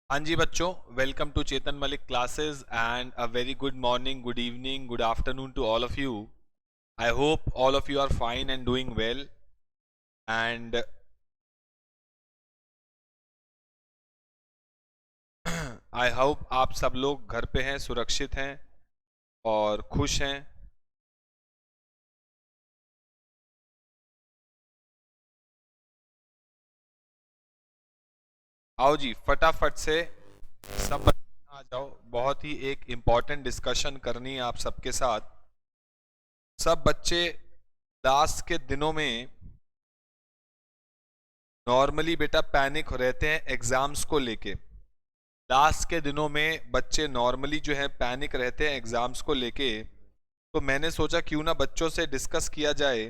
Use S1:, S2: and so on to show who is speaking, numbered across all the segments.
S1: हाँ जी बच्चों, welcome to Chetan Malik classes and a very good morning, good evening, good afternoon to all of you. I hope all of you are fine and doing well. And I hope आप सब लोग घर पे हैं, सुरक्षित हैं और खुश हैं. आओ जी, फटाफट से सब बच्चे आ जाओ. बहुत ही एक इम्पॉर्टेंट डिस्कशन करनी है आप सबके साथ. सब बच्चे लास्ट के दिनों में नॉर्मली बेटा पैनिक रहते हैं एग्जाम्स को लेके. लास्ट के दिनों में बच्चे नॉर्मली जो है पैनिक रहते हैं एग्जाम्स को लेके. तो मैंने सोचा क्यों ना बच्चों से डिस्कस किया जाए,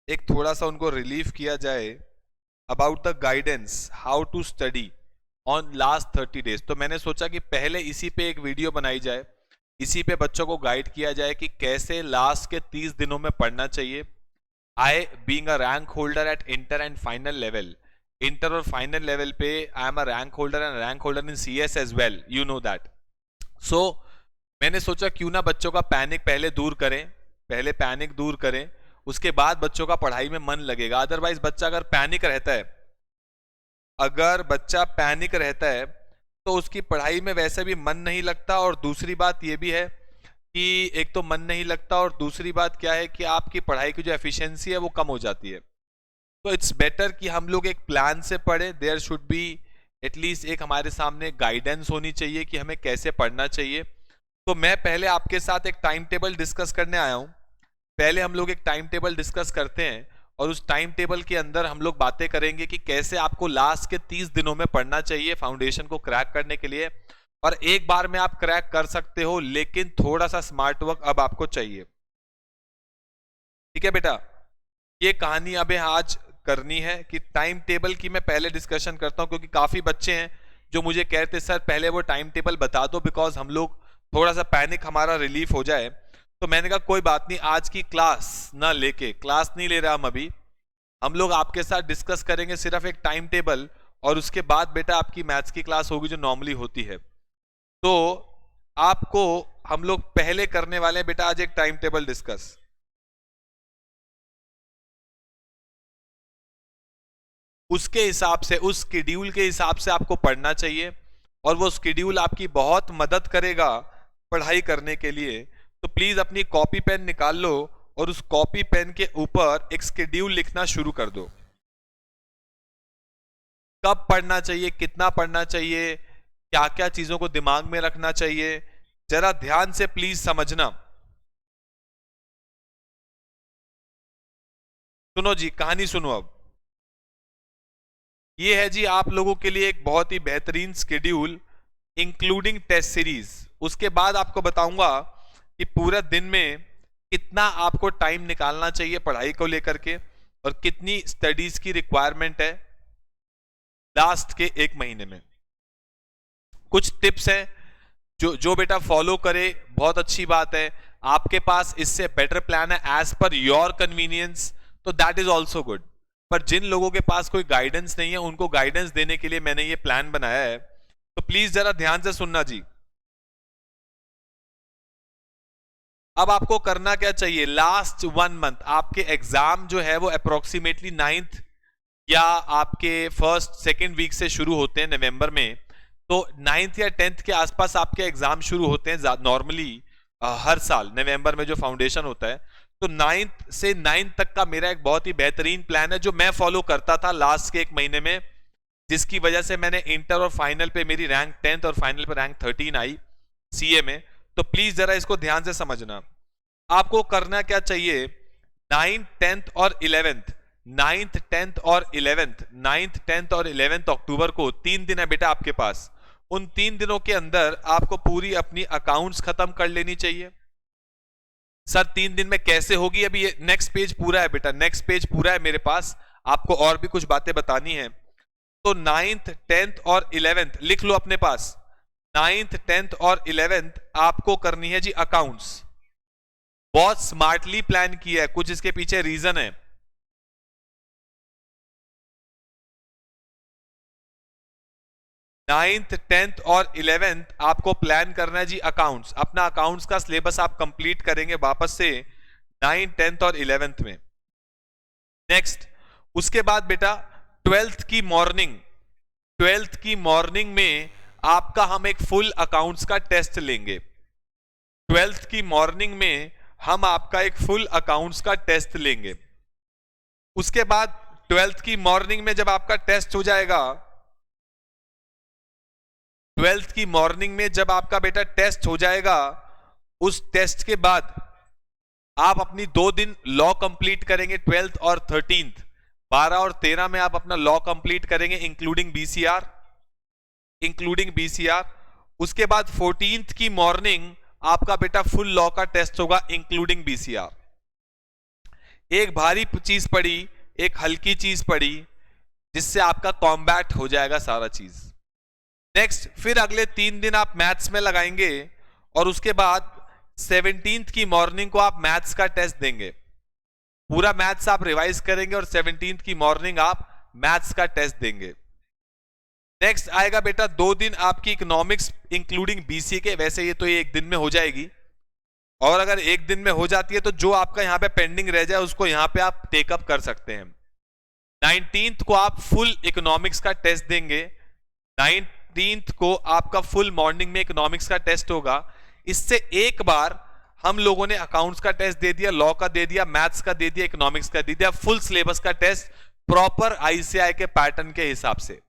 S1: एक थोड़ा सा उनको रिलीफ किया जाए about the guidance how to study on last 30 days. तो मैंने सोचा कि पहले इसी पे एक वीडियो बनाई जाए, इसी पे बच्चों को गाइड किया जाए कि कैसे लास्ट के 30 दिनों में पढ़ना चाहिए. I being a rank holder at inter and final level, inter और फाइनल लेवल पे I am a rank holder and rank holder in CS as well, you know that. So मैंने सोचा क्यों ना बच्चों का पैनिक पहले दूर करें, पहले पैनिक दूर करें, उसके बाद बच्चों का पढ़ाई में मन लगेगा. अदरवाइज बच्चा अगर पैनिक रहता है, अगर बच्चा पैनिक रहता है तो उसकी पढ़ाई में वैसे भी मन नहीं लगता. और दूसरी बात यह भी है कि एक तो मन नहीं लगता और दूसरी बात क्या है कि आपकी पढ़ाई की जो एफिशिएंसी है वो कम हो जाती है. तो इट्स बेटर कि हम लोग एक प्लान से पढ़े. देयर शुड बी एटलीस्ट एक हमारे सामने गाइडेंस होनी चाहिए कि हमें कैसे पढ़ना चाहिए. तो मैं पहले आपके साथ एक टाइम टेबल डिस्कस करने आया हूं. पहले हम लोग एक टाइम टेबल डिस्कस करते हैं और उस टाइम टेबल के अंदर हम लोग बातें करेंगे कि कैसे आपको लास्ट के 30 दिनों में पढ़ना चाहिए फाउंडेशन को क्रैक करने के लिए. और एक बार में आप क्रैक कर सकते हो, लेकिन थोड़ा सा स्मार्ट वर्क अब आपको चाहिए. ठीक है बेटा, ये कहानी अब आज करनी है कि टाइम टेबल की मैं पहले डिस्कशन करता हूं, क्योंकि काफी बच्चे हैं जो मुझे कहते सर पहले वो टाइम टेबल बता दो, बिकॉज हम लोग थोड़ा सा पैनिक हमारा रिलीफ हो जाए. तो मैंने कहा कोई बात नहीं, आज की क्लास ना लेके, क्लास नहीं ले रहा हम अभी, हम लोग आपके साथ डिस्कस करेंगे सिर्फ एक टाइम टेबल. और उसके बाद बेटा आपकी मैथ्स की क्लास होगी जो नॉर्मली होती है. तो आपको हम लोग पहले करने वाले हैं बेटा आज एक टाइम टेबल डिस्कस. उसके हिसाब से, उस शेड्यूल के हिसाब से आपको पढ़ना चाहिए और वो शेड्यूल आपकी बहुत मदद करेगा पढ़ाई करने के लिए. तो प्लीज अपनी कॉपी पेन निकाल लो और उस कॉपी पेन के ऊपर एक शेड्यूल लिखना शुरू कर दो. कब पढ़ना चाहिए, कितना पढ़ना चाहिए, क्या क्या चीजों को दिमाग में रखना चाहिए, जरा ध्यान से प्लीज समझना. सुनो जी, कहानी सुनो अब. ये है जी आप लोगों के लिए एक बहुत ही बेहतरीन शेड्यूल इंक्लूडिंग टेस्ट सीरीज. उसके बाद आपको बताऊंगा कि पूरा दिन में कितना आपको टाइम निकालना चाहिए पढ़ाई को लेकर के और कितनी स्टडीज की रिक्वायरमेंट है लास्ट के एक महीने में. कुछ टिप्स हैं जो जो बेटा फॉलो करे बहुत अच्छी बात है. आपके पास इससे बेटर प्लान है एज पर योर कन्वीनियंस, तो दैट इज ऑल्सो गुड. पर जिन लोगों के पास कोई गाइडेंस नहीं है उनको गाइडेंस देने के लिए मैंने ये प्लान बनाया है. तो प्लीज जरा ध्यान से सुनना जी. अब आपको करना क्या चाहिए, लास्ट 1 मंथ आपके एग्जाम जो है वो अप्रोक्सीमेटली 9th या आपके फर्स्ट सेकेंड वीक से शुरू होते हैं नवंबर में. तो 9th या 10th के आसपास आपके एग्जाम शुरू होते हैं नॉर्मली हर साल नवंबर में जो फाउंडेशन होता है. तो 9th से 9th तक का मेरा एक बहुत ही बेहतरीन प्लान है जो मैं फॉलो करता था लास्ट के एक महीने में, जिसकी वजह से मैंने इंटर और फाइनल पे मेरी रैंक 10th और फाइनल पे रैंक 13 आई सीए में. तो प्लीज जरा इसको ध्यान से समझना. आपको करना क्या चाहिए, 9th 10th और 11th 9th 10th और 11th अक्टूबर को 3 दिन है बेटा आपके पास. उन 3 दिनों के अंदर आपको पूरी अपनी अकाउंट्स खत्म कर लेनी चाहिए. सर 3 दिन में कैसे होगी, अभी ये नेक्स्ट पेज पूरा है बेटा, नेक्स्ट पेज पूरा है मेरे पास, आपको और भी कुछ बातें बतानी है. तो 9th 10th और 11th लिख लो अपने पास. 9th 10th और 11th आपको करनी है जी अकाउंट्स. बहुत स्मार्टली प्लान किया है, कुछ इसके पीछे रीजन है. 9th 10th और 11th आपको प्लान करना है जी अकाउंट्स। अपना अकाउंट्स का सिलेबस आप कंप्लीट करेंगे वापस से 9th 10th और 11th में। नेक्स्ट उसके बाद बेटा 12th की मॉर्निंग में आपका हम एक फुल अकाउंट्स का टेस्ट लेंगे। 12th की मॉर्निंग में हम आपका एक फुल अकाउंट्स का टेस्ट लेंगे। उसके बाद 12th की मॉर्निंग में जब आपका टेस्ट हो जाएगा, 12th की मॉर्निंग में जब आपका बेटा टेस्ट हो जाएगा, उस टेस्ट के बाद आप अपनी 2 दिन लॉ कंप्लीट करेंगे। 12th और 13th 12 और 13 में आप अपना लॉ कंप्लीट करेंगे इंक्लूडिंग बीसीआर। उसके बाद 14th की मॉर्निंग आपका बेटा फुल लॉ का टेस्ट होगा इंक्लूडिंग बीसीआर। एक भारी चीज पड़ी, एक हल्की चीज पड़ी, जिससे आपका कॉम्बैट हो जाएगा सारा चीज। नेक्स्ट फिर अगले 3 दिन आप मैथ्स में लगाएंगे और उसके बाद 17th की मॉर्निंग को आप मैथ्स का टेस्ट देंगे। पूरा मैथ्स आप रिवाइज करेंगे और 17th की मॉर्निंग आप मैथ्स का टेस्ट देंगे। नेक्स्ट आएगा बेटा 2 दिन आपकी इकोनॉमिक्स इंक्लूडिंग बीसी के। वैसे ये तो ये 1 दिन में हो जाएगी, और अगर 1 दिन में हो जाती है तो जो आपका यहां पे पेंडिंग रह जाए उसको यहां पे आप टेकअप कर सकते हैं। 19th को आप फुल इकोनॉमिक्स का टेस्ट देंगे। 19th को आपका फुल मॉर्निंग में इकोनॉमिक्स का टेस्ट होगा। इससे एक बार हम लोगों ने अकाउंट्स का टेस्ट दे दिया, लॉ का दे दिया, मैथ्स का दे दिया, इकोनॉमिक्स का दे दिया, फुल सिलेबस का टेस्ट प्रॉपर आईसीआई के पैटर्न के हिसाब से।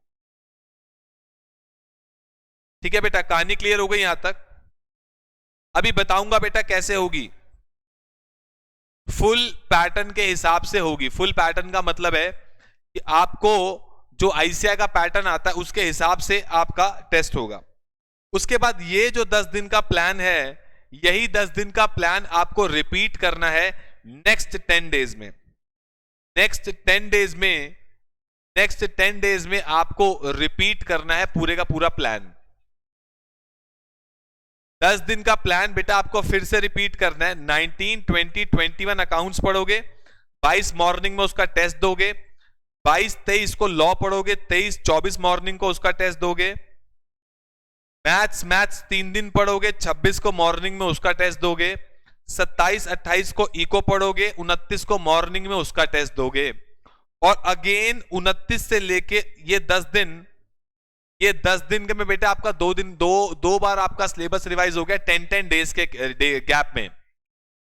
S1: ठीक है बेटा, कहानी क्लियर हो गई यहां तक? अभी बताऊंगा बेटा कैसे होगी। फुल पैटर्न के हिसाब से होगी। फुल पैटर्न का मतलब है कि आपको जो आईसीआई का पैटर्न आता है उसके हिसाब से आपका टेस्ट होगा। उसके बाद ये जो 10 दिन का प्लान है, यही 10 दिन का प्लान आपको रिपीट करना है नेक्स्ट 10 डेज में। नेक्स्ट 10 डेज में आपको रिपीट करना है पूरे का पूरा प्लान। 10 दिन का प्लान बेटा आपको फिर से रिपीट करना है। 19, 20, 21 अकाउंट्स पढ़ोगे, 22 मॉर्निंग में उसका टेस्ट दोगे, 22, 23 को लॉ पढ़ोगे, 23, 24 मॉर्निंग को उसका टेस्ट दोगे। मैथ्स 3 दिन पढ़ोगे, 26 को मॉर्निंग में उसका टेस्ट दोगे, 27, 28 को इको पढ़ोगे, 29 को मॉर्निंग में उसका टेस्ट दोगे। और अगेन 29 से लेके ये 10 दिन के में बेटा आपका 2 बार आपका सिलेबस रिवाइज हो गया 10 डेज के गैप में।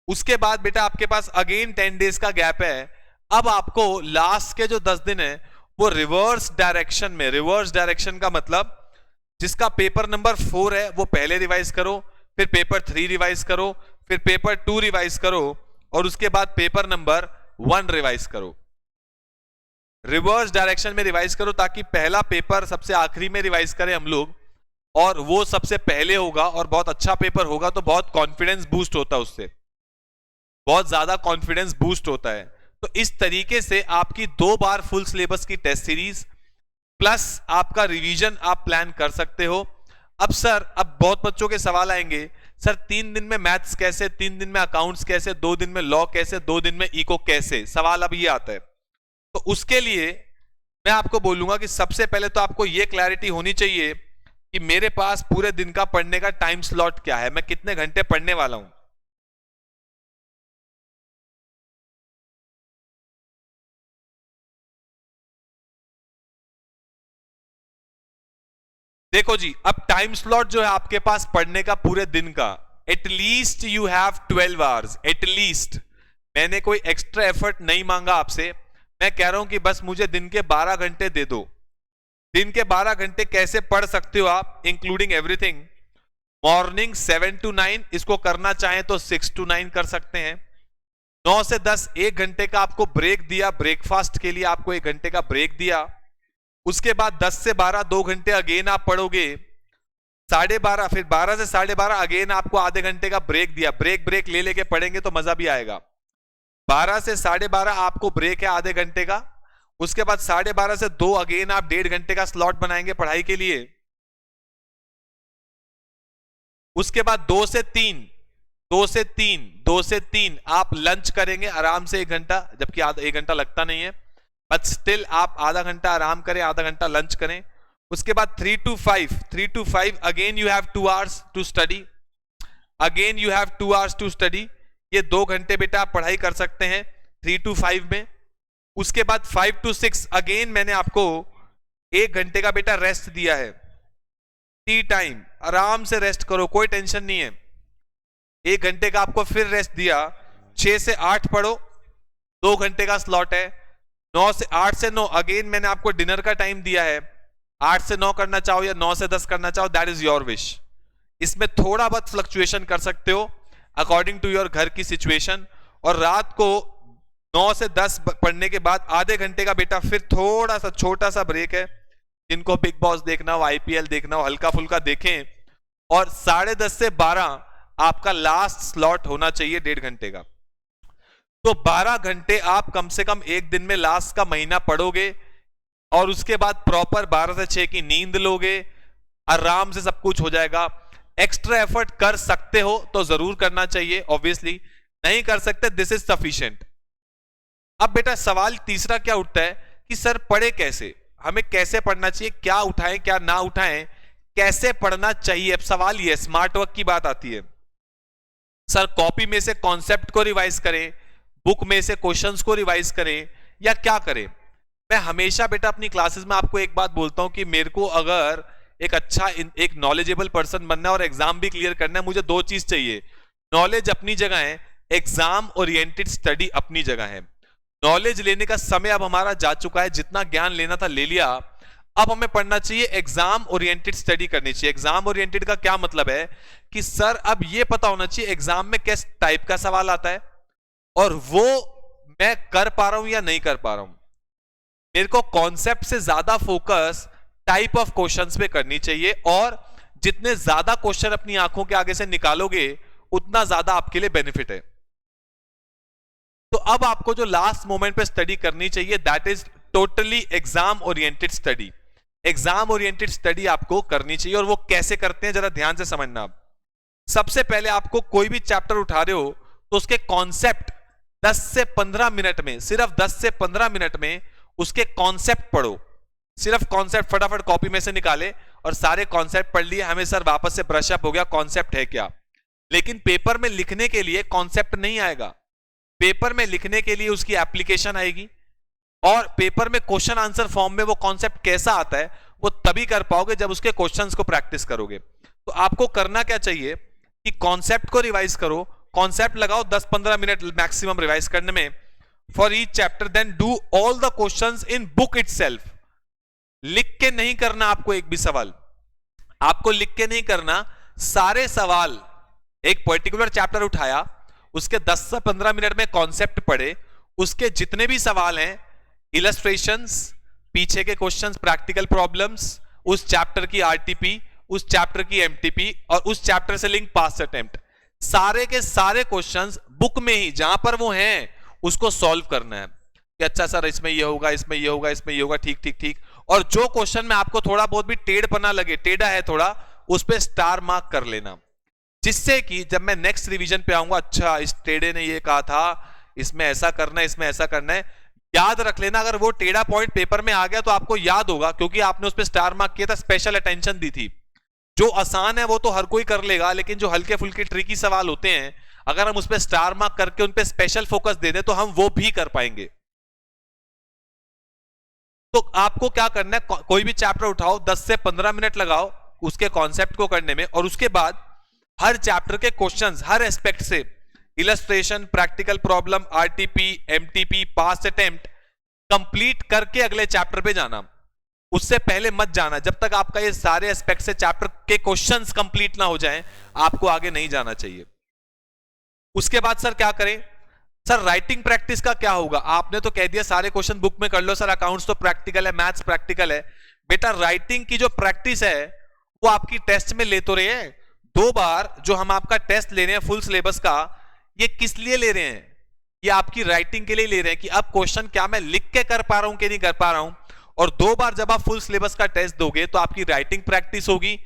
S1: उसके बाद बेटा आपके पास अगेन 10 डेज का गैप है। अब आपको लास्ट के जो 10 दिन है वो रिवर्स डायरेक्शन का मतलब जिसका पेपर नंबर 4 है वो पहले रिवाइज करो, फिर पेपर 3 रिवाइज करो, फिर पेपर 2 रिवाइज करो, और उसके बाद पेपर नंबर 1 रिवाइज करो। रिवर्स डायरेक्शन में रिवाइज करो ताकि पहला पेपर सबसे आखिरी में रिवाइज करें हम लोग, और वो सबसे पहले होगा और बहुत अच्छा पेपर होगा तो बहुत कॉन्फिडेंस बूस्ट होता है, उससे बहुत ज्यादा कॉन्फिडेंस बूस्ट होता है। तो इस तरीके से आपकी 2 बार फुल सिलेबस की टेस्ट सीरीज प्लस आपका रिवीजन आप प्लान कर सकते हो। अब सर, अब बहुत बच्चों के सवाल आएंगे, सर 3 दिन में मैथ्स कैसे, 3 दिन में अकाउंट्स कैसे, 2 दिन में लॉ कैसे, 2 दिन में इको कैसे? सवाल अब ये आता है। तो उसके लिए मैं आपको बोलूंगा कि सबसे पहले तो आपको ये क्लैरिटी होनी चाहिए कि मेरे पास पूरे दिन का पढ़ने का टाइम स्लॉट क्या है, मैं कितने घंटे पढ़ने वाला हूं। देखो जी, अब टाइम स्लॉट जो है आपके पास पढ़ने का पूरे दिन का, at least you have 12 hours at least. मैंने कोई एक्स्ट्रा एफर्ट नहीं मांगा आपसे, मैं कह रहा हूं कि बस मुझे दिन के 12 घंटे दे दो। दिन के 12 घंटे कैसे पढ़ सकते हो आप, इंक्लूडिंग एवरीथिंग? मॉर्निंग 7 to 9, इसको करना चाहें तो 6 to 9 कर सकते हैं। 9 से 10 1 घंटे का आपको ब्रेक दिया, ब्रेकफास्ट के लिए आपको 1 घंटे का ब्रेक दिया। उसके बाद 10 से 12 2 घंटे अगेन आप पढ़ोगे, 12:30, फिर 12 से 12:30 अगेन आपको आधे घंटे का ब्रेक दिया। ब्रेक ले लेके पढ़ेंगे तो मजा भी आएगा। 12 से 12:30 आपको ब्रेक है आधे घंटे का। उसके बाद 12:30 से 2 अगेन आप 1.5 घंटे का स्लॉट बनाएंगे पढ़ाई के लिए। उसके बाद 2 से 3 आप लंच करेंगे आराम से 1 घंटा, जबकि 1 घंटा लगता नहीं है, बट स्टिल आप आधा घंटा आराम करें, आधा घंटा लंच करें। उसके बाद 3 to 5 again you have 2 hours to study, again you have 2 hours to study. ये 2 घंटे बेटा आप पढ़ाई कर सकते हैं 3 to 5 में। उसके बाद 5 to 6 अगेन मैंने आपको 1 घंटे का बेटा रेस्ट दिया है, टी टाइम, आराम से रेस्ट करो, कोई टेंशन नहीं है। 1 घंटे का आपको फिर रेस्ट दिया, 6 से 8 पढ़ो, 2 घंटे का स्लॉट है। 8 से 9 अगेन मैंने आपको डिनर का टाइम दिया है, 8 से 9 करना चाहो या 9 से 10 करना चाहो, दैट इज योर विश। इसमें थोड़ा बहुत फ्लक्चुएशन कर सकते हो अकॉर्डिंग टू योर घर की सिचुएशन। और रात को 9 से 10 पढ़ने के बाद आधे घंटे का बेटा फिर थोड़ा सा छोटा सा ब्रेक है। जिनको बिग बॉस देखना हो, आईपीएल देखना हो, हल्का फुल्का देखें। और 10:30 से 12 आपका लास्ट स्लॉट होना चाहिए 1.5 घंटे का। तो 12 घंटे आप कम से कम एक दिन में लास्ट का महीना पढ़ोगे और उसके बाद प्रॉपर 12 से 6 की नींद लोगे, आराम से सब कुछ हो जाएगा। एक्स्ट्रा एफर्ट कर सकते हो तो जरूर करना चाहिए, ऑब्वियसली नहीं कर सकते दिस इज सफिशिएंट। अब बेटा सवाल तीसरा क्या उठता है कि सर पढ़े कैसे, हमें कैसे पढ़ना चाहिए, क्या उठाएं क्या ना उठाएं, कैसे पढ़ना चाहिए। अब सवाल ये स्मार्ट वर्क की बात आती है, सर कॉपी में से कॉन्सेप्ट को रिवाइज करें, बुक में से क्वेश्चंस को रिवाइज करें, या क्या करें। मैं हमेशा बेटा अपनी क्लासेस में आपको एक बात बोलता हूं कि मेरे को अगर एक अच्छा एक नॉलेजेबल पर्सन बनना है और एग्जाम भी क्लियर करना है, मुझे 2 चीज चाहिए। नॉलेज अपनी जगह है, एग्जाम ओरिएंटेड स्टडी अपनी जगह है। नॉलेज लेने का समय अब हमारा जा चुका है, जितना ज्ञान लेना था ले लिया। अब हमें पढ़ना चाहिए, एग्जाम ओरिएंटेड स्टडी करनी चाहिए। एग्जाम ओरिएंटेड का क्या मतलब है कि सर अब ये पता होना चाहिए एग्जाम में किस टाइप का सवाल आता है और वो मैं कर पा रहा हूं या नहीं कर पा रहा हूं। मेरे को कॉन्सेप्ट से ज्यादा फोकस टाइप ऑफ क्वेश्चंस पे करनी चाहिए, और जितने ज्यादा क्वेश्चन अपनी आंखों के आगे से निकालोगे उतना ज्यादा आपके लिए बेनिफिट है। तो अब आपको जो लास्ट मोमेंट पे स्टडी करनी चाहिए that is totally exam oriented study. Exam oriented study आपको करनी चाहिए, और वो कैसे करते हैं जरा ध्यान से समझना। आप सबसे पहले आपको कोई भी चैप्टर उठा रहे हो तो उसके कॉन्सेप्ट 10 से 15 मिनट में, सिर्फ 10 से 15 मिनट में उसके कॉन्सेप्ट पढ़ो। सिर्फ कॉन्सेप्ट फटाफट कॉपी में से निकाले और सारे कॉन्सेप्ट पढ़ लिए, हमें सर वापस से ब्रश अप हो गया, कॉन्सेप्ट है क्या। लेकिन पेपर में लिखने के लिए कॉन्सेप्ट नहीं आएगा, पेपर में लिखने के लिए उसकी एप्लीकेशन आएगी। और पेपर में क्वेश्चन आंसर फॉर्म में वो कॉन्सेप्ट कैसा आता है वो तभी कर पाओगे जब उसके क्वेश्चंस को प्रैक्टिस करोगे। तो आपको करना क्या चाहिए कि कॉन्सेप्ट को रिवाइज करो, कॉन्सेप्ट लगाओ 10-15 मिनट मैक्सिमम रिवाइज करने में for each chapter, then do all the questions in book itself. लिख के नहीं करना आपको एक भी सवाल, आपको लिख के नहीं करना, सारे सवाल एक पर्टिकुलर चैप्टर उठाया, उसके 10 से 15 मिनट में कॉन्सेप्ट पढ़े, उसके जितने भी सवाल हैं, इलस्ट्रेशंस, पीछे के क्वेश्चंस, प्रैक्टिकल प्रॉब्लम्स, उस चैप्टर की आरटीपी, उस चैप्टर की एमटीपी और उस चैप्टर से लिंक पास्ट अटेम्प्ट, सारे के सारे क्वेश्चंस बुक में ही जहां पर वो हैं उसको सॉल्व करना है कि अच्छा सर इसमें ये होगा, इसमें ये होगा, इसमें ये होगा, ठीक ठीक ठीक। और जो क्वेश्चन में आपको थोड़ा बहुत भी टेढ़पना लगे, टेढ़ा है थोड़ा, उस पर स्टार मार्क कर लेना, जिससे कि जब मैं नेक्स्ट रिवीजन पे आऊंगा, अच्छा इस टेढ़े ने ये कहा था, इसमें ऐसा करना है, इसमें ऐसा करना है, याद रख लेना। अगर वो टेढ़ा पॉइंट पेपर में आ गया तो आपको याद होगा, क्योंकि आपने उस पर स्टार मार्क किया था, स्पेशल अटेंशन दी थी। जो आसान है वो तो हर कोई कर लेगा, लेकिन जो हल्के फुल्के ट्रिकी सवाल होते हैं, अगर हम उस पर स्टार मार्क करके उन पर स्पेशल फोकस दे दें तो हम वो भी कर पाएंगे। तो आपको क्या करना है, कोई भी चैप्टर उठाओ, 10 से 15 मिनट लगाओ उसके कॉन्सेप्ट को करने में, और उसके बाद हर चैप्टर के क्वेश्चंस हर एस्पेक्ट से, illustration, practical problem, RTP, MTP, past attempt complete करके अगले चैप्टर पे जाना। उससे पहले मत जाना, जब तक आपका ये सारे एस्पेक्ट से चैप्टर के क्वेश्चंस कंप्लीट ना हो जाएं, आपको आगे नहीं जाना चाहिए। उसके बाद सर क्या करें, सर राइटिंग प्रैक्टिस का क्या होगा। आपने तो कह दिया सारे क्वेश्चन बुक में कर लो सर, अकाउंट्स तो प्रैक्टिकल है, मैथ्स प्रैक्टिकल है। बेटा राइटिंग की जो प्रैक्टिस है वो आपकी टेस्ट में ले तो रहे हैं 2 बार, जो हम आपका टेस्ट ले रहे हैं फुल सिलेबस का, ये किस लिए ले रहे हैं, ये आपकी राइटिंग के लिए ले रहे हैं कि अब क्वेश्चन क्या मैं लिख के कर पा रहा हूं कि नहीं कर पा रहा हूं। और 2 बार जब आप फुल सिलेबस का टेस्ट दोगे तो आपकी राइटिंग प्रैक्टिस होगी,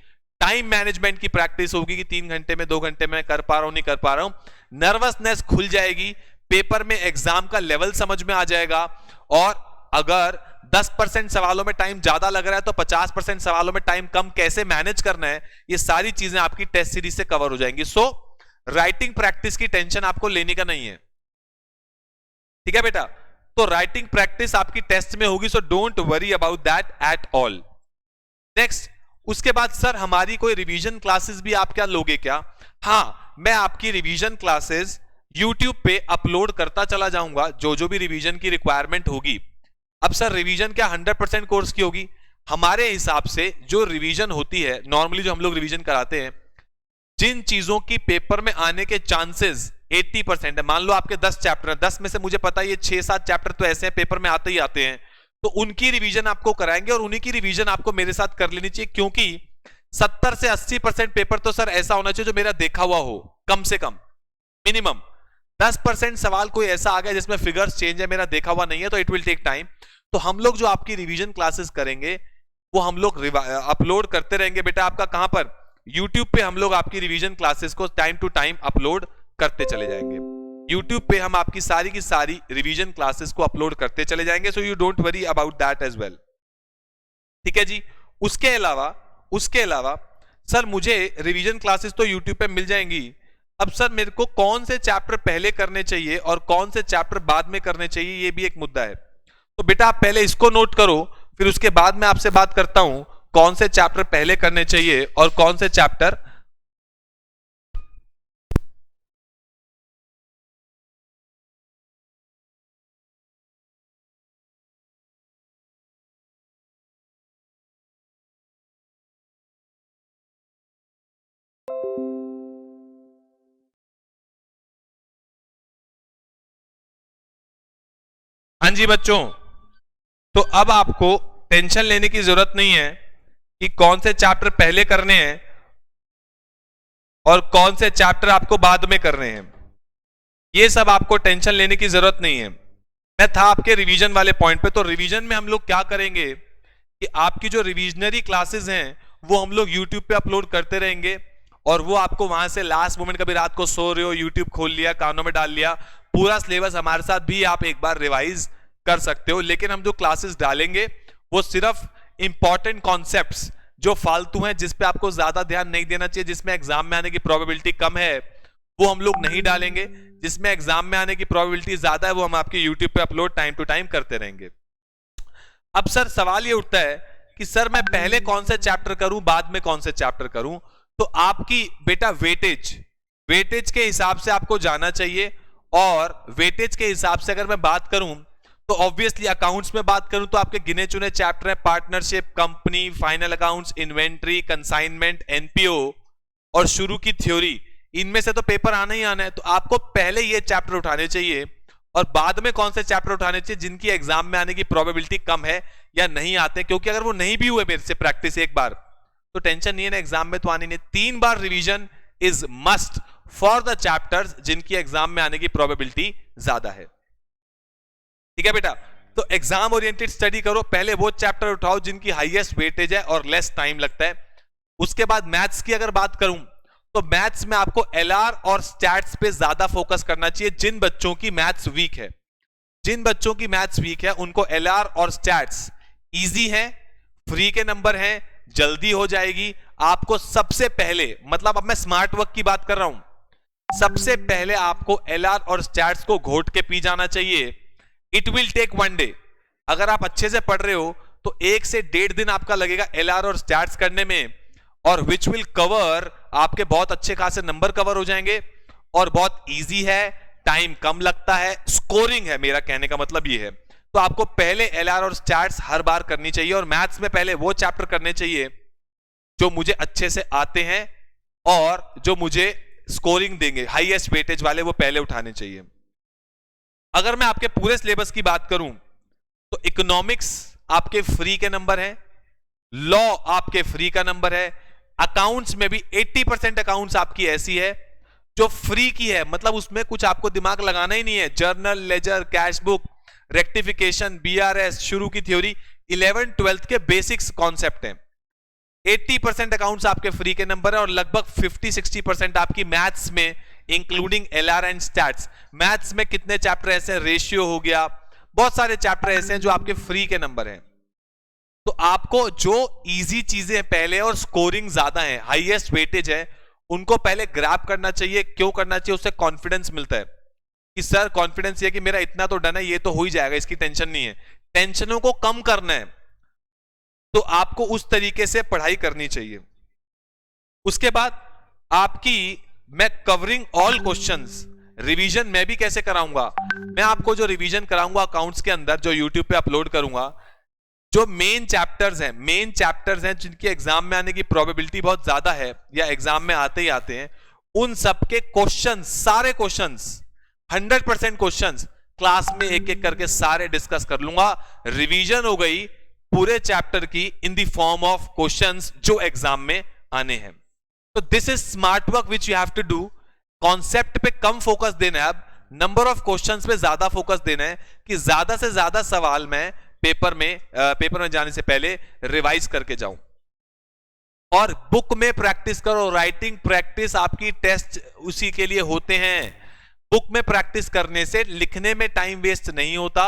S1: टाइम मैनेजमेंट की प्रैक्टिस होगी कि 3 घंटे में 2 घंटे में कर पा रहा हूं नहीं कर पा रहा हूं, नर्वसनेस खुल जाएगी, पेपर में एग्जाम का लेवल समझ में आ जाएगा। और अगर 10% सवालों में टाइम ज्यादा लग रहा है तो 50% सवालों में टाइम कम कैसे मैनेज करना है, ये सारी चीजें आपकी टेस्ट सीरीज से कवर हो जाएंगी। सो राइटिंग प्रैक्टिस की टेंशन आपको लेने का नहीं है, ठीक है बेटा। तो राइटिंग प्रैक्टिस आपकी टेस्ट में होगी, so don't worry about that at all. Next, उसके बाद सर हमारी कोई रिवीजन क्लासेस भी आप क्या लोगे क्या? हाँ, मैं आपकी रिवीजन क्लासेस YouTube पे अपलोड करता चला जाऊंगा, जो जो भी रिवीजन की रिक्वायरमेंट होगी। अब सर रिवीजन क्या 100% कोर्स की होगी? हमारे हिसाब से जो रिवीजन होती है नॉर्मली, जो हम लोग रिवीजन कराते हैं, जिन चीजों की पेपर में आने के चांसेस 80% है, मान लो आपके 10 चैप्टर, 10 में से मुझे पता है ये 6-7 चैप्टर तो ऐसे हैं पेपर में आते ही आते हैं, तो उनकी रिवीजन आपको कराएंगे और उन्हीं की रिवीजन आपको मेरे साथ कर लेनी चाहिए, क्योंकि 70 से 80% पेपर तो सर ऐसा होना चाहिए जो मेरा देखा हुआ हो, कम से कम मिनिमम। 10% सवाल कोई ऐसा आ गया जिसमें फिगर्स चेंज है, मेरा देखा हुआ नहीं है, तो इट विल टेक टाइम। तो हम लोग जो आपकी रिवीजन क्लासेस करेंगे वो हम लोग अपलोड करते रहेंगे बेटा। आपका कहां पर? यूट्यूब पे हम लोग आपकी रिवीजन क्लासेस को टाइम टू टाइम अपलोड करते चले जाएंगे। यूट्यूब पे हम आपकी सारी की सारी रिवीजन क्लासेस को अपलोड करते चले जाएंगे, so you don't worry about that as well, ठीक है जी। उसके अलावा सर मुझे रिवीजन क्लासेस तो यूट्यूब पे मिल जाएंगी, अब सर मेरे को कौन से चैप्टर पहले करने चाहिए और कौन से चैप्टर बाद में करने चाहिए, ये भी एक मुद्दा है। तो बेटा आप पहले इसको नोट करो, फिर उसके बाद मैं आपसे बात करता हूं कौन से चैप्टर पहले करने चाहिए और कौन से चैप्टर हाँ जी बच्चों, तो अब आपको टेंशन लेने की जरूरत नहीं है कि कौन से चैप्टर पहले करने हैं और कौन से चैप्टर आपको बाद में करने हैं, ये सब आपको टेंशन लेने की जरूरत नहीं है। मैं था आपके रिवीजन वाले पॉइंट पे, तो रिवीजन में हम लोग क्या करेंगे कि आपकी जो रिवीजनरी क्लासेस हैं वो हम लोग यूट्यूब पे अपलोड करते रहेंगे, और वो आपको वहां से लास्ट मोमेंट, कभी रात को सो रहे हो यूट्यूब खोल लिया, कानों में डाल लिया, पूरा सिलेबस हमारे साथ भी आप एक बार रिवाइज कर सकते हो। लेकिन हम जो क्लासेस डालेंगे वो सिर्फ इंपॉर्टेंट कॉन्सेप्ट्स जो फालतू हैं, जिस पे आपको ज्यादा ध्यान नहीं देना चाहिए, जिसमें एग्जाम में आने की प्रोबेबिलिटी कम है, वो हम लोग नहीं डालेंगे। जिसमें एग्जाम में आने की प्रोबेबिलिटी ज्यादा है वो हम आपके यूट्यूब पे अपलोड टाइम टू टाइम करते रहेंगे। अब सर सवाल ये उठता है कि सर मैं पहले कौन से चैप्टर करूं, बाद में कौन से चैप्टर करूं? तो आपकी बेटा वेटेज के हिसाब से आपको जाना चाहिए, और वेटेज के हिसाब से अगर मैं बात करूं तो ऑब्वियसली अकाउंट्स में बात करूं तो आपके गिने चुने चैप्टर है, partnership, company, final accounts, inventory, consignment, NPO और शुरू की थ्योरी। इनमें से तो पेपर आना ही आना है, तो आपको पहले ये चैप्टर उठाने चाहिए और बाद में कौन से चैप्टर उठाने चाहिए जिनकी एग्जाम में आने की प्रोबेबिलिटी कम है या नहीं आते, क्योंकि अगर वो नहीं भी हुए मेरे से प्रैक्टिस एक बार तो टेंशन नहीं है ना, एग्जाम में तो आने नहीं। 3 बार revision is must for the chapters जिनकी एग्जाम में आने की प्रोबेबिलिटी ज्यादा है, ठीक है बेटा। तो एग्जाम ओरिएंटेड स्टडी करो, पहले वो चैप्टर उठाओ जिनकी हाईएस्ट वेटेज है और लेस टाइम लगता है। उसके बाद मैथ्स की अगर बात करूं तो मैथ्स में आपको एलआर और स्टैट्स पे ज्यादा फोकस करना चाहिए। जिन बच्चों की मैथ्स वीक है उनको एलआर और स्टैट्स इजी है, फ्री के नंबर हैं, जल्दी हो जाएगी। आपको सबसे पहले, मतलब अब मैं स्मार्ट वर्क की बात कर रहा हूं, सबसे पहले आपको एलआर और स्टैट्स को घोट के पी जाना चाहिए। It will take 1 day. अगर आप अच्छे से पढ़ रहे हो तो 1 से 1.5 दिन आपका लगेगा एलआर और स्टैट्स करने में, और विच विल कवर, आपके बहुत अच्छे खासे नंबर कवर हो जाएंगे और बहुत इजी है, टाइम कम लगता है, स्कोरिंग है, मेरा कहने का मतलब ये है। तो आपको पहले एलआर और स्टैट्स हर बार करनी चाहिए, और मैथ्स में पहले वो चैप्टर करने चाहिए जो मुझे अच्छे से आते हैं और जो मुझे स्कोरिंग देंगे, हाईएस्ट वेटेज वाले वो पहले उठाने चाहिए। अगर मैं आपके पूरे सिलेबस की बात करूं तो इकोनॉमिक्स आपके फ्री के नंबर है, लॉ आपके फ्री का नंबर है, अकाउंट्स में भी 80% अकाउंट्स आपकी ऐसी है जो फ्री की है, मतलब उसमें कुछ आपको दिमाग लगाना ही नहीं है। Journal, ledger, cash book, rectification, BRS, शुरू की थ्योरी, 11th 12th के बेसिक्स कॉन्सेप्ट हैं। 80% अकाउंट्स आपके फ्री के नंबर है और लगभग 50-60% आपकी मैथ्स में, including LR and stats. Maths में कितने चैप्टर ऐसे, रेशियो हो गया, बहुत सारे चैप्टर ऐसे हैं जो आपके फ्री के नंबर हैं। तो आपको जो इजी चीजें पहले और स्कोरिंग ज्यादा है, हाईएस्ट वेटेज है, उनको पहले ग्रैब करना चाहिए। क्यों करना चाहिए? उससे कॉन्फिडेंस मिलता है कि सर कॉन्फिडेंस ये कि मेरा इतना तो डन है, ये तो हो ही जाएगा, इसकी टेंशन नहीं है। टेंशनों को कम करना है तो आपको उस तरीके से पढ़ाई करनी चाहिए। उसके बाद आपकी मैं कवरिंग ऑल क्वेश्चंस, रिवीजन मैं भी कैसे कराऊंगा, मैं आपको जो रिवीजन कराऊंगा अकाउंट्स के अंदर, जो यूट्यूब पे अपलोड करूंगा, जो मेन चैप्टर्स हैं जिनके एग्जाम में आने की प्रोबेबिलिटी बहुत ज्यादा है या एग्जाम में आते ही आते हैं, उन सबके क्वेश्चंस, सारे क्वेश्चंस 100% क्वेश्चंस क्लास में एक एक करके सारे डिस्कस कर लूंगा। रिवीजन हो गई पूरे चैप्टर की in the form of questions जो एग्जाम में आने हैं। तो this is smart work which you have to do. Concept पे कम फोकस देना है, अब नंबर ऑफ क्वेश्चंस पे ज्यादा फोकस देना है कि ज्यादा से ज्यादा सवाल मैं पेपर में जाने से पहले रिवाइज करके जाऊं। और बुक में प्रैक्टिस करो, राइटिंग प्रैक्टिस आपकी टेस्ट उसी के लिए होते हैं। बुक में प्रैक्टिस करने से लिखने में टाइम वेस्ट नहीं होता,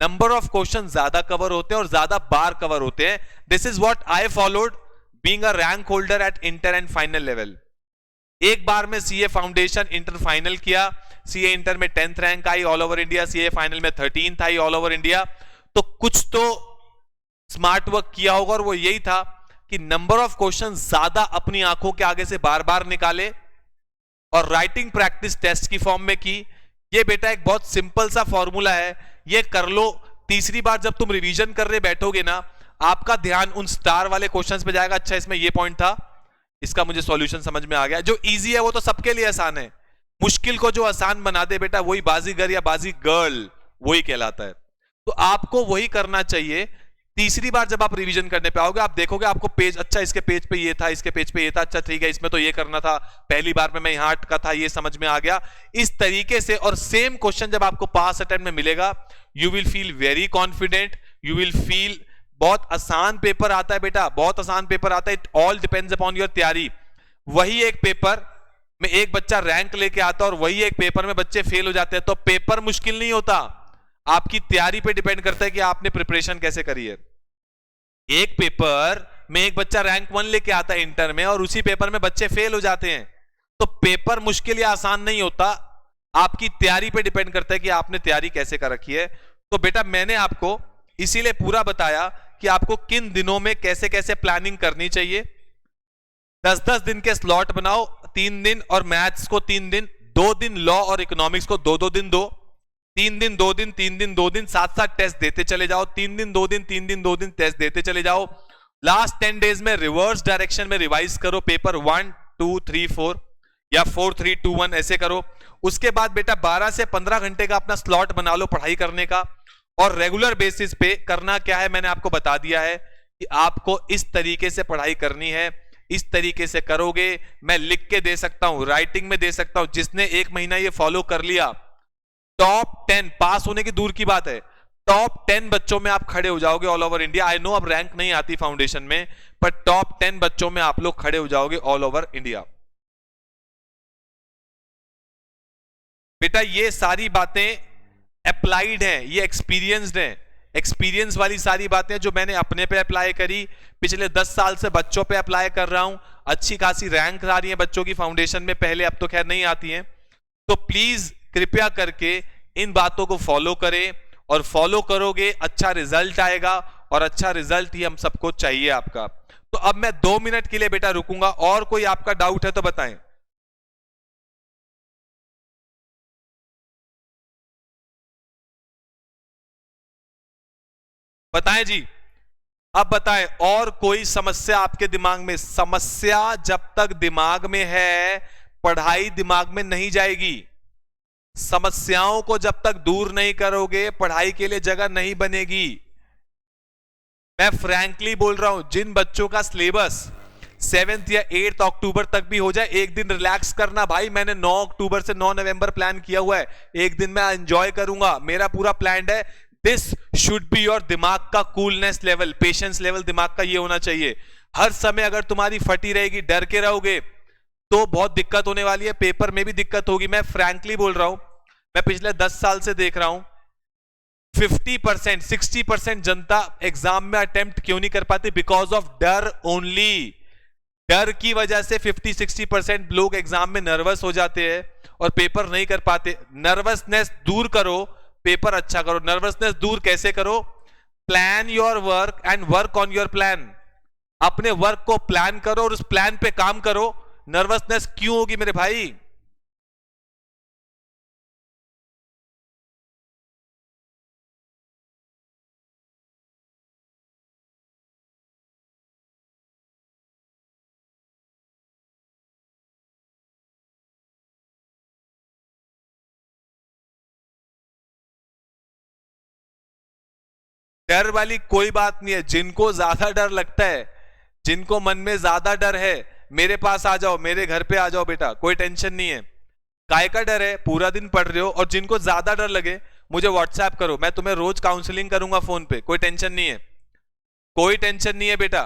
S1: नंबर ऑफ क्वेश्चन ज्यादा कवर होते हैं और ज्यादा बार कवर होते हैं। This is what I followed being a rank holder at inter and final level. एक बार में सीए फाउंडेशन इंटर फाइनल किया, सीए इंटर में 10th रैंक आई all over India, CA final में 13th आई ऑल ओवर इंडिया। तो कुछ तो स्मार्ट वर्क किया होगा और वो यही था कि नंबर ऑफ क्वेश्चन ज्यादा अपनी आंखों के आगे से बार बार निकाले और राइटिंग प्रैक्टिस टेस्ट की फॉर्म में की। ये बेटा एक बहुत सिंपल सा फॉर्मूला है, ये कर लो। तीसरी बार जब तुम रिवीजन करने बैठोगे ना, आपका ध्यान उन स्टार वाले क्वेश्चंस पे जाएगा। अच्छा इसमें ये पॉइंट था, इसका मुझे सॉल्यूशन समझ में आ गया। जो इजी है वो तो सबके लिए आसान है, मुश्किल को जो आसान बना दे बेटा वही बाजीगर या बाजी गर्ल वही कहलाता है। तो आपको वही करना चाहिए। तीसरी बार जब आप रिवीजन करने पे आओगे, आप देखोगे आपको पेज, अच्छा इसके पेज पे ये था, इसके पेज पे ये था, अच्छा ठीक है इसमें तो ये करना था, पहली बार में मैं यहां अटका था, ये समझ में आ गया। इस तरीके से और सेम क्वेश्चन जब आपको पास अटेम्प्ट में मिलेगा, you will feel very confident, you will feel बहुत आसान पेपर आता है बेटा, बहुत आसान पेपर आता है। It all depends upon your तैयारी। वही एक पेपर में एक बच्चा रैंक लेके आता है और वही एक पेपर में बच्चे फेल हो जाते हैं। तो पेपर मुश्किल नहीं होता, आपकी तैयारी पे डिपेंड करता है कि आपने प्रिपरेशन कैसे करी है। एक पेपर में एक बच्चा रैंक 1 लेके आता है इंटर में और उसी पेपर में बच्चे फेल हो जाते हैं। तो पेपर मुश्किल या आसान नहीं होता, आपकी तैयारी पे डिपेंड करता है कि आपने तैयारी कैसे कर रखी है। तो बेटा मैंने आपको इसीलिए पूरा बताया कि आपको किन दिनों में कैसे कैसे प्लानिंग करनी चाहिए। 10-10 दिन के स्लॉट बनाओ, 3 दिन, और मैथ्स को 3 दिन, 2 दिन लॉ और इकोनॉमिक्स को 2-2 दिन दो, 3 दिन 2 दिन 3 दिन 2 दिन, साथ साथ टेस्ट देते चले जाओ, 3 दिन 2 दिन 3 दिन 2 दिन टेस्ट देते चले जाओ। लास्ट 10 डेज में रिवर्स डायरेक्शन में रिवाइज करो, पेपर 1 2 3 4 या 4 3 2 1 ऐसे करो। उसके बाद बेटा 12 से 15 घंटे का अपना स्लॉट बना लो पढ़ाई करने का, और रेगुलर बेसिस पे करना क्या है मैंने आपको बता दिया है कि आपको इस तरीके से पढ़ाई करनी है। इस तरीके से करोगे, मैं लिख के दे सकता हूं, राइटिंग में दे सकता हूं। जिसने 1 महीना ये फॉलो कर लिया, टॉप 10 पास होने की दूर की बात है, टॉप 10 बच्चों में आप खड़े हो जाओगे all over India. I know अब रैंक नहीं आती फाउंडेशन में, पर टॉप 10 बच्चों में आप लोग खड़े हो जाओगे ऑल ओवर इंडिया। बेटा ये सारी बातें अप्लाइड हैं, ये एक्सपीरियंस्ड हैं, एक्सपीरियंस वाली सारी बातें जो मैंने अपने पे अप्लाई करी, पिछले 10 साल से बच्चों पे अप्लाई कर रहा हूं। अच्छी खासी रैंक आ रही है बच्चों की फाउंडेशन में, पहले अब तो खैर नहीं आती हैं। तो प्लीज कृपया करके इन बातों को फॉलो करें, और फॉलो करोगे अच्छा रिजल्ट आएगा, और अच्छा रिजल्ट ही हम सबको चाहिए आपका। तो अब मैं 2 मिनट के लिए बेटा रुकूंगा, और कोई आपका डाउट है तो बताएं। बताएं जी, अब बताएं और कोई समस्या आपके दिमाग में? समस्या जब तक दिमाग में है, पढ़ाई दिमाग में नहीं जाएगी। समस्याओं को जब तक दूर नहीं करोगे, पढ़ाई के लिए जगह नहीं बनेगी। मैं फ्रैंकली बोल रहा हूं, जिन बच्चों का सिलेबस 7th या 8th अक्टूबर तक भी हो जाए, एक दिन रिलैक्स करना भाई। मैंने 9 अक्टूबर से 9 नवंबर प्लान किया हुआ है, एक दिन मैं एंजॉय करूंगा, मेरा पूरा प्लान है। दिस शुड बी योर दिमाग का कूलनेस लेवल, पेशेंस लेवल दिमाग का ये होना चाहिए। हर समय अगर तुम्हारी फटी रहेगी, डर के रहोगे, तो बहुत दिक्कत होने वाली है, पेपर में भी दिक्कत होगी। मैं फ्रैंकली बोल रहा हूं, मैं पिछले 10 साल से देख रहा हूं, 50%, 60% जनता एग्जाम में अटेम्प्ट क्यों नहीं कर पाती? बिकॉज ऑफ डर ओनली। डर की वजह से 50-60% लोग एग्जाम में नर्वस हो जाते हैं और पेपर नहीं कर पाते। नर्वसनेस दूर करो, पेपर अच्छा करो। नर्वसनेस दूर कैसे करो? Plan your work and work on your plan. अपने वर्क को प्लान करो और उस प्लान पे काम करो। नर्वसनेस क्यों होगी मेरे भाई? डर वाली कोई बात नहीं है। जिनको ज्यादा डर लगता है, जिनको मन में ज्यादा डर है, मेरे पास आ जाओ, मेरे घर पे आ जाओ बेटा, कोई टेंशन नहीं है। काय का डर है? पूरा दिन पढ़ रहे हो। और जिनको ज्यादा डर लगे, मुझे व्हाट्सएप करो, मैं तुम्हें रोज काउंसलिंग करूंगा फोन पे, कोई टेंशन नहीं है। कोई टेंशन नहीं है बेटा,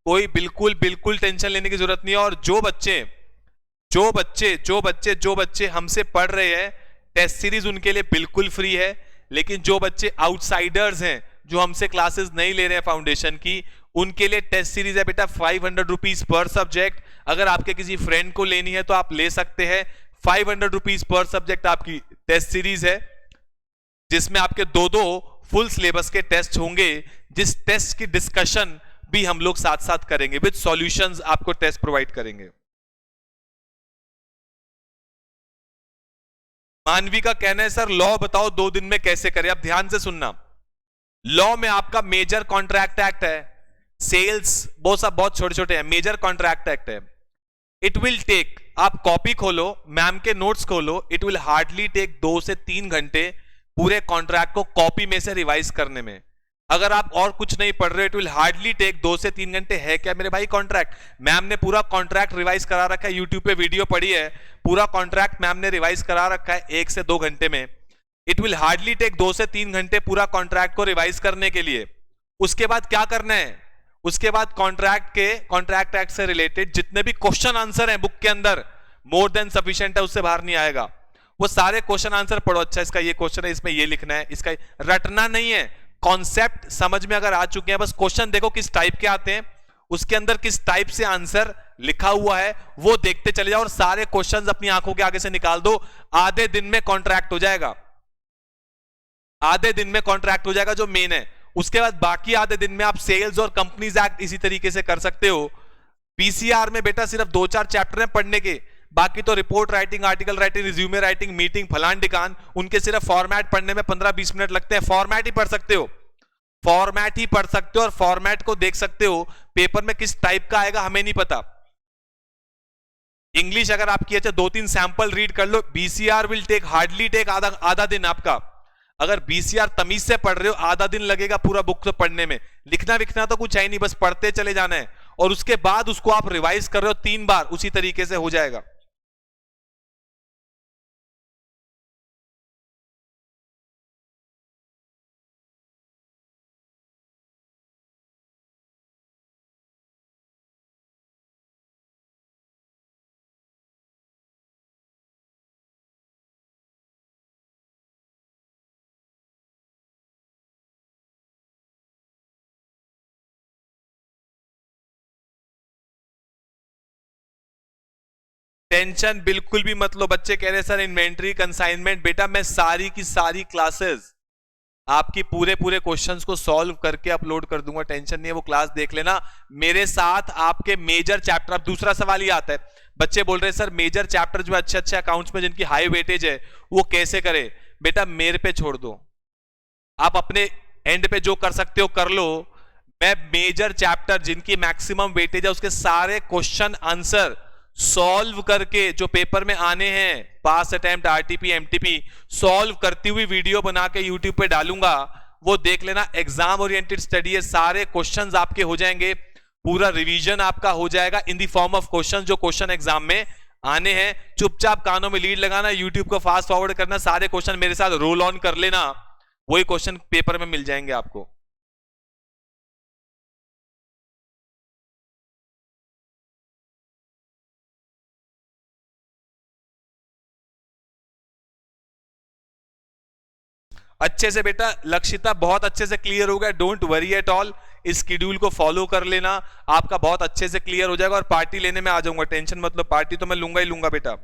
S1: कोई बिल्कुल बिल्कुल टेंशन लेने की जरूरत नहीं है। और जो बच्चे हमसे पढ़ रहे हैं, टेस्ट सीरीज उनके लिए बिल्कुल फ्री है। लेकिन जो बच्चे आउटसाइडर्स हैं, जो हमसे क्लासेस नहीं ले रहे हैं फाउंडेशन की, उनके लिए टेस्ट सीरीज है बेटा 500 रुपीज पर सब्जेक्ट। अगर आपके किसी फ्रेंड को लेनी है तो आप ले सकते हैं। 500 रुपीज पर सब्जेक्ट आपकी टेस्ट सीरीज है, जिसमें आपके दो दो फुल सिलेबस के टेस्ट होंगे, जिस टेस्ट की डिस्कशन भी हम लोग साथ साथ करेंगे, विद सॉल्यूशंस आपको टेस्ट प्रोवाइड करेंगे। मानवी का कहना है सर लॉ बताओ 2 दिन में कैसे करें। अब ध्यान से सुनना, लॉ में आपका मेजर कॉन्ट्रैक्ट एक्ट है, सेल्स वो सब बहुत छोटे छोटे हैं, मेजर कॉन्ट्रैक्ट एक्ट है। इट विल टेक, आप कॉपी खोलो, मैम के नोट्स खोलो, इट विल हार्डली टेक 2 से 3 घंटे पूरे कॉन्ट्रैक्ट को कॉपी में से रिवाइज करने में। अगर आप और कुछ नहीं पढ़ रहे, इट विल हार्डली टेक 2 से 3 घंटे। है क्या मेरे भाई कॉन्ट्रैक्ट? मैम ने पूरा कॉन्ट्रैक्ट रिवाइज करा रखा है, यूट्यूब पे वीडियो पड़ी है, पूरा कॉन्ट्रैक्ट मैम ने रिवाइज करा रखा है 1 से 2 घंटे में। इट विल हार्डली टेक 2 से 3 घंटे पूरा कॉन्ट्रैक्ट को रिवाइज करने के लिए। उसके बाद क्या करना है? उसके बाद कॉन्ट्रैक्ट एक्ट से रिलेटेड जितने भी क्वेश्चन आंसर हैं बुक के अंदर, मोर देन सफिशिएंट है, उससे बाहर नहीं आएगा। वो सारे क्वेश्चन आंसर पढ़ो। अच्छा इसका ये क्वेश्चन है, इसमें ये लिखना है, इसका रटना नहीं है। कॉन्सेप्ट समझ में अगर आ चुके हैं, बस क्वेश्चन देखो किस टाइप के आते हैं, उसके अंदर किस टाइप से आंसर लिखा हुआ है वो देखते चले जाओ और सारे क्वेश्चंस अपनी आंखों के आगे से निकाल दो। आधे दिन में कॉन्ट्रैक्ट हो जाएगा, आधे दिन में कॉन्ट्रैक्ट हो जाएगा जो मेन है। उसके बाद बाकी आधे दिन में आप सेल्स और कंपनीज एक्ट इसी तरीके से कर सकते हो। पीसीआर में बेटा सिर्फ 2-4 चैप्टर हैं पढ़ने के, बाकी तो report writing, article writing, resume writing, meeting, फलान डिकान, उनके सिर्फ फॉर्मेट पढ़ने में 15-20 मिनट लगते हैं। फॉर्मेट ही पढ़ सकते हो, फॉर्मेट ही पढ़ सकते हो और फॉर्मेट को देख सकते हो। पेपर में किस टाइप का आएगा हमें नहीं पता। इंग्लिश अगर आपकी अच्छा 2-3 सैंपल रीड कर लो, BCR will take hardly take आधा दिन आपका। अगर बीसीआर तमीज से पढ़ रहे हो, आधा दिन लगेगा पूरा बुक को पढ़ने में। लिखना विखना तो कुछ है ही नहीं, बस पढ़ते चले जाना है। और उसके बाद उसको आप रिवाइज कर रहे हो 3 बार, उसी तरीके से हो जाएगा। टेंशन बिल्कुल भी मत लो। बच्चे कह रहे सर इन्वेंट्री कंसाइनमेंट, बेटा मैं सारी की सारी क्लासेस आपकी पूरे पूरे क्वेश्चंस को सॉल्व करके अपलोड कर दूंगा, टेंशन नहीं है, वो क्लास देख लेना मेरे साथ। आपके मेजर चैप्टर, अब दूसरा सवाल ये आता है, बच्चे बोल रहे हैं सर मेजर चैप्टर जो अच्छे अच्छे अकाउंट्स में जिनकी हाई वेटेज है वो कैसे करें? बेटा मेरे पे छोड़ दो, आप अपने एंड पे जो कर सकते हो कर लो। मैं मेजर चैप्टर जिनकी मैक्सिमम वेटेज है उसके सारे क्वेश्चन आंसर सॉल्व करके जो पेपर में आने हैं, पास अटेम्प्ट, आरटीपी, एमटीपी, सॉल्व करती हुई वीडियो बना के यूट्यूब पे डालूंगा, वो देख लेना। एग्जाम ओरिएंटेड स्टडी है, सारे क्वेश्चंस आपके हो जाएंगे, पूरा रिवीजन आपका हो जाएगा इन दी फॉर्म ऑफ क्वेश्चन जो क्वेश्चन एग्जाम में आने हैं। चुपचाप कानों में लीड लगाना, यूट्यूब को फास्ट फॉरवर्ड करना, सारे क्वेश्चन मेरे साथ रोल ऑन कर लेना, वही क्वेश्चन पेपर में मिल जाएंगे आपको। अच्छे से बेटा लक्षिता बहुत अच्छे से क्लियर हो गया, डोंट वरी एट ऑल, इस शेड्यूल को फॉलो कर लेना, आपका बहुत अच्छे से क्लियर हो जाएगा और पार्टी लेने में आ जाऊंगा, टेंशन मत लो, पार्टी तो मैं लूंगा ही लूंगा बेटा।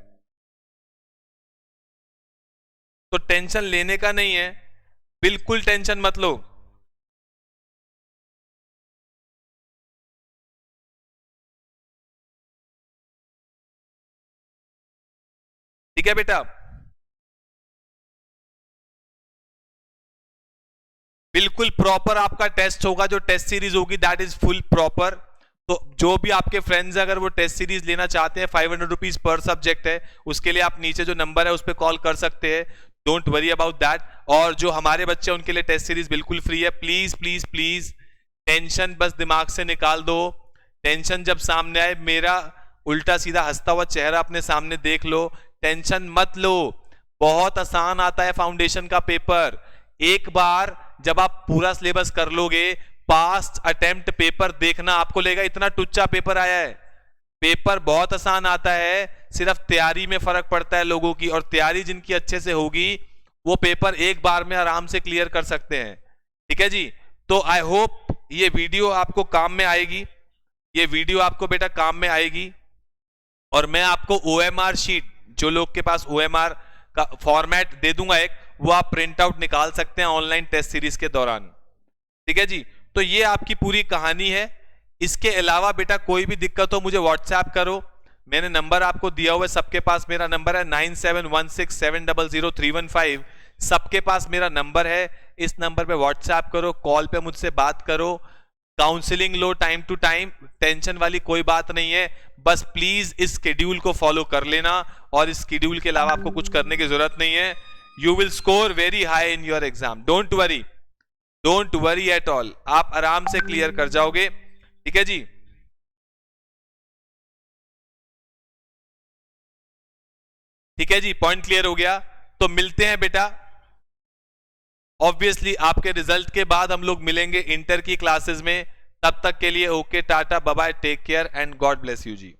S1: तो टेंशन लेने का नहीं है, बिल्कुल टेंशन मत लो। ठीक है बेटा, बिल्कुल प्रॉपर आपका टेस्ट होगा, जो टेस्ट सीरीज होगी दैट इज फुल प्रॉपर। तो जो भी आपके फ्रेंड्स अगर वो टेस्ट सीरीज लेना चाहते हैं, 500 रुपीज पर सब्जेक्ट है, उसके लिए आप नीचे जो नंबर है उस पर कॉल कर सकते हैं, डोंट वरी अबाउट दैट। और जो हमारे बच्चे उनके लिए टेस्ट सीरीज बिल्कुल फ्री है। प्लीज प्लीज प्लीज टेंशन बस दिमाग से निकाल दो। टेंशन जब सामने आए, मेरा उल्टा सीधा हंसता हुआ चेहरा अपने सामने देख लो, टेंशन मत लो। बहुत आसान आता है फाउंडेशन का पेपर। एक बार जब आप पूरा सिलेबस कर लोगे, पास्ट अटेम्प्ट पेपर देखना, आपको लगेगा इतना टुच्चा पेपर आया है। पेपर बहुत आसान आता है, सिर्फ तैयारी में फर्क पड़ता है लोगों की, और तैयारी जिनकी अच्छे से होगी वो पेपर एक बार में आराम से क्लियर कर सकते हैं। ठीक है जी, तो आई होप ये वीडियो आपको काम में आएगी, ये वीडियो आपको बेटा काम में आएगी। और मैं आपको OMR शीट, जो लोग के पास OMR का फॉर्मेट दे दूंगा एक, वो आप प्रिंट आउट निकाल सकते हैं ऑनलाइन टेस्ट सीरीज के दौरान। ठीक है जी, तो ये आपकी पूरी कहानी है। इसके अलावा बेटा कोई भी दिक्कत हो मुझे व्हाट्सएप करो, मैंने नंबर आपको दिया हुआ है, सबके पास मेरा नंबर है 9716700315, सबके पास मेरा नंबर है। इस नंबर पे व्हाट्सएप करो, कॉल पे मुझसे बात करो, काउंसलिंग लो टाइम टू टाइम, टेंशन वाली कोई बात नहीं है। बस प्लीज इस शेड्यूल को फॉलो कर लेना, और इस शेड्यूल के अलावा आपको कुछ करने की जरूरत नहीं है। You will score very high in your exam, don't worry, don't worry at all, आप आराम से क्लियर कर जाओगे। ठीक है जी, ठीक है जी, पॉइंट क्लियर हो गया। तो मिलते हैं बेटा, ऑब्वियसली आपके रिजल्ट के बाद हम लोग मिलेंगे इंटर की क्लासेस में। तब तक के लिए okay, tata, bye bye, take care and God bless you ji.